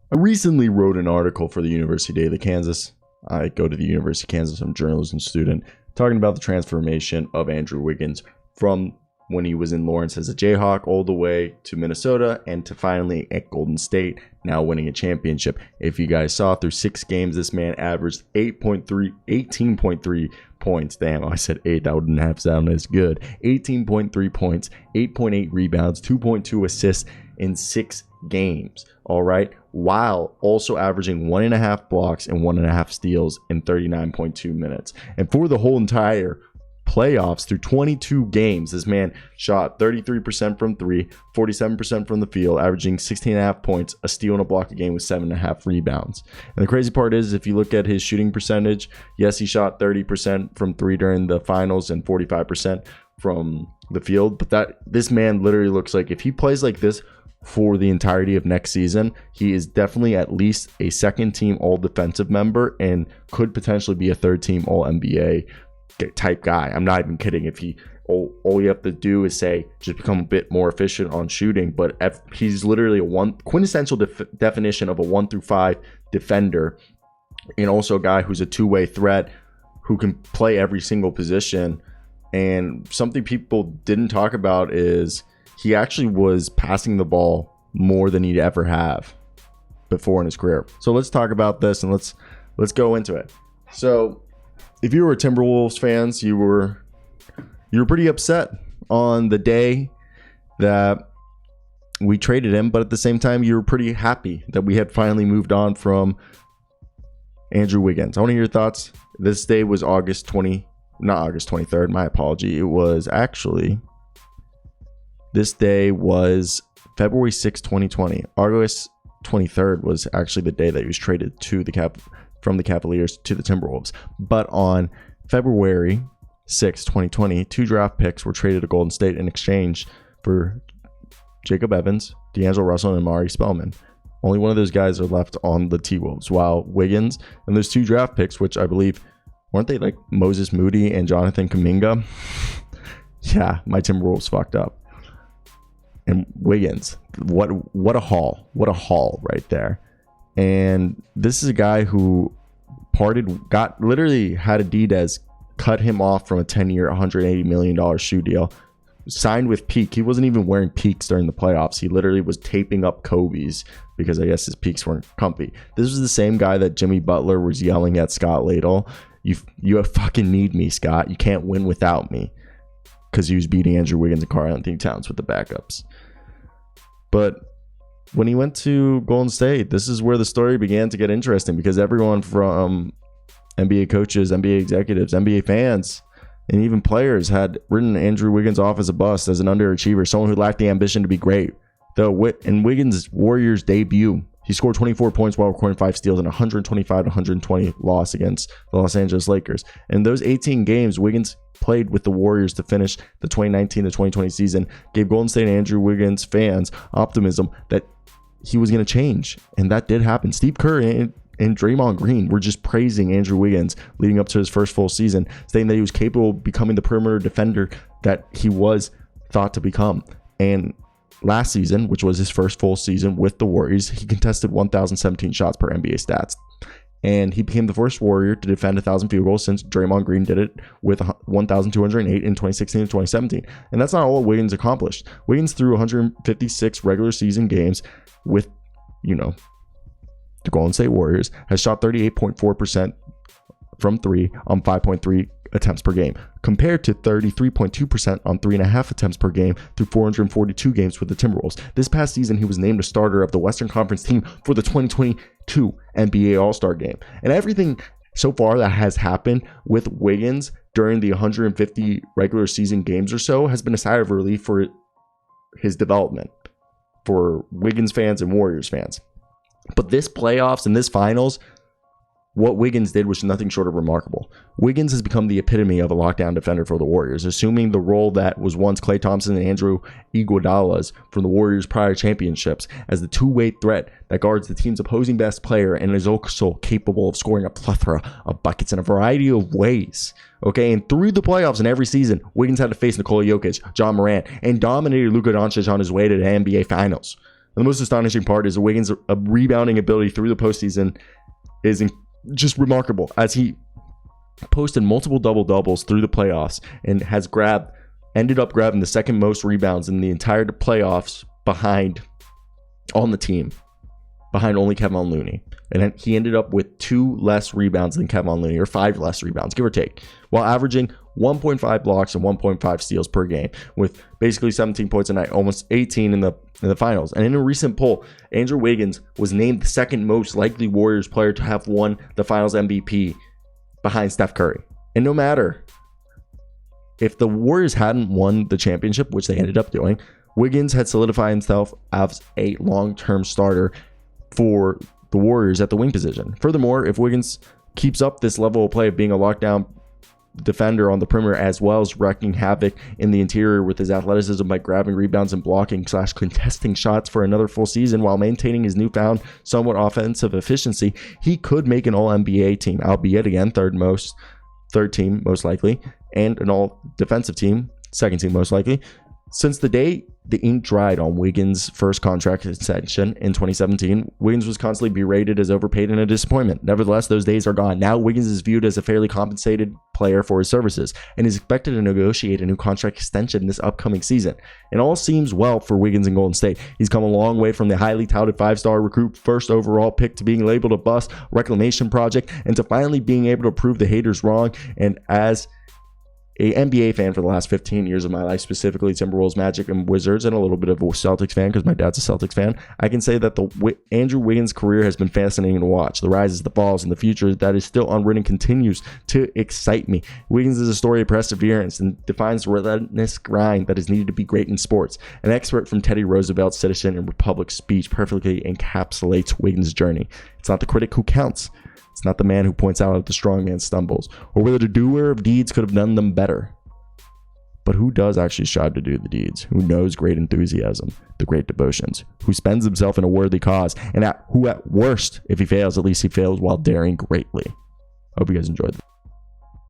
I recently wrote an article for the University Daily Kansas. I go to the University of Kansas. I'm a journalism student, talking about the transformation of Andrew Wiggins from when he was in Lawrence as a Jayhawk all the way to Minnesota and to finally at Golden State, now winning a championship. If you guys saw, through 6 games, this man averaged 18.3 points. Damn, I said 8. That wouldn't have sounded as good. 18.3 points, 8.8 rebounds, 2.2 assists in 6 games. All right, while also averaging 1.5 blocks and 1.5 steals in 39.2 minutes. And for the whole entire playoffs, through 22 games, this man shot 33% from 3, 47% from the field, averaging 16.5 points, a steal and a block a game with 7.5 rebounds. And the crazy part is, if you look at his shooting percentage, yes, he shot 30% from 3 during the finals and 45% from the field, but this man literally looks like, if he plays like this for the entirety of next season, he is definitely at least a second team all defensive member and could potentially be a third team all NBA type guy. I'm not even kidding. If all you have to do is say just become a bit more efficient on shooting, but he's literally a quintessential definition of a 1 through 5 defender, and also a guy who's a two-way threat who can play every single position. And something people didn't talk about is he actually was passing the ball more than he'd ever have before in his career. So let's talk about this and let's go into it. So if you were Timberwolves fans, you were pretty upset on the day that we traded him, but at the same time, you were pretty happy that we had finally moved on from Andrew Wiggins. I want to hear your thoughts. This day was not August 23rd. My apology. It was actually, this day was February 6, 2020. August 23rd was actually the day that he was traded to from the Cavaliers to the Timberwolves. But on February 6, 2020, 2 draft picks were traded to Golden State in exchange for Jacob Evans, D'Angelo Russell, and Amari Spellman. Only one of those guys are left on the T-Wolves, while Wiggins and those 2 draft picks, which I believe, weren't they like Moses Moody and Jonathan Kuminga? Yeah, my Timberwolves fucked up. And Wiggins, what a haul. What a haul right there. And this is a guy who literally had Adidas cut him off from a 10-year, $180 million shoe deal, signed with Peak. He wasn't even wearing Peaks during the playoffs. He literally was taping up Kobe's because I guess his Peaks weren't comfy. This was the same guy that Jimmy Butler was yelling at Scott Ladle. You fucking need me, Scott. You can't win without me. Because he was beating Andrew Wiggins and Karl-Anthony Towns with the backups. But when he went to Golden State, this is where the story began to get interesting, because everyone from NBA coaches, NBA executives, NBA fans, and even players had written Andrew Wiggins off as a bust, as an underachiever, someone who lacked the ambition to be great. Though in Wiggins' Warriors debut, he scored 24 points while recording 5 steals in a 125-120 loss against the Los Angeles Lakers. In those 18 games, Wiggins played with the Warriors to finish the 2019-2020 season, gave Golden State and Andrew Wiggins fans optimism that he was going to change. And that did happen. Steve Kerr and Draymond Green were just praising Andrew Wiggins leading up to his first full season, saying that he was capable of becoming the perimeter defender that he was thought to become. And last season, which was his first full season with the Warriors, he contested 1,017 shots per NBA stats. And he became the first Warrior to defend 1,000 field goals since Draymond Green did it with 1,208 in 2016 and 2017. And that's not all Wiggins accomplished. Wiggins threw 156 regular season games with, the Golden State Warriors, has shot 38.4% from 3 on 5.3 attempts per game, compared to 33.2% on 3.5 attempts per game through 442 games with the Timberwolves. This past season, he was named a starter of the Western Conference team for the 2022 NBA All-Star Game. And everything so far that has happened with Wiggins during the 150 regular season games or so has been a sigh of relief for his development, for Wiggins fans and Warriors fans. But this playoffs and this finals, what Wiggins did was nothing short of remarkable. Wiggins has become the epitome of a lockdown defender for the Warriors, assuming the role that was once Klay Thompson and Andrew Iguodala's from the Warriors' prior championships, as the two-way threat that guards the team's opposing best player and is also capable of scoring a plethora of buckets in a variety of ways. Okay, and through the playoffs and every season, Wiggins had to face Nikola Jokic, John Morant, and dominated Luka Doncic on his way to the NBA Finals. And the most astonishing part is Wiggins' rebounding ability through the postseason is just remarkable, as he posted multiple double-doubles through the playoffs and has ended up grabbing the second most rebounds in the entire playoffs on the team, behind only Kevin Looney. And he ended up with 2 less rebounds than Kevin Looney, or 5 less rebounds, give or take, while averaging 1.5 blocks and 1.5 steals per game, with basically 17 points a night, almost 18 in the finals. And in a recent poll, Andrew Wiggins was named the second most likely Warriors player to have won the finals MVP behind Steph Curry. And no matter if the Warriors hadn't won the championship, which they ended up doing, Wiggins had solidified himself as a long-term starter for the Warriors at the wing position. Furthermore, if Wiggins keeps up this level of play of being a lockdown defender on the perimeter, as well as wreaking havoc in the interior with his athleticism by grabbing rebounds and blocking/contesting shots for another full season while maintaining his newfound somewhat offensive efficiency, he could make an all-NBA team, albeit again third team most likely, and an all-defensive team, second team most likely. Since the day the ink dried on Wiggins' first contract extension in 2017, Wiggins was constantly berated as overpaid and a disappointment. Nevertheless, those days are gone. Now Wiggins is viewed as a fairly compensated player for his services and is expected to negotiate a new contract extension this upcoming season. And all seems well for Wiggins in Golden State. He's come a long way from the highly touted 5-star recruit, first overall pick, to being labeled a bust, reclamation project, and to finally being able to prove the haters wrong. And as a NBA fan for the last 15 years of my life, specifically Timberwolves, Magic, and Wizards, and a little bit of a Celtics fan because my dad's a Celtics fan, I can say that the Andrew Wiggins career has been fascinating to watch. The rises, the falls, and the future that is still unwritten continues to excite me. Wiggins is a story of perseverance and defines the relentless grind that is needed to be great in sports. An excerpt from Teddy Roosevelt's Citizenship and Republic speech perfectly encapsulates Wiggins' journey. It's not the critic who counts. It's not the man who points out that the strong man stumbles, or whether the doer of deeds could have done them better. But who does actually strive to do the deeds? Who knows great enthusiasm, the great devotions, who spends himself in a worthy cause, and who at worst, if he fails, at least he fails while daring greatly. Hope you guys enjoyed that.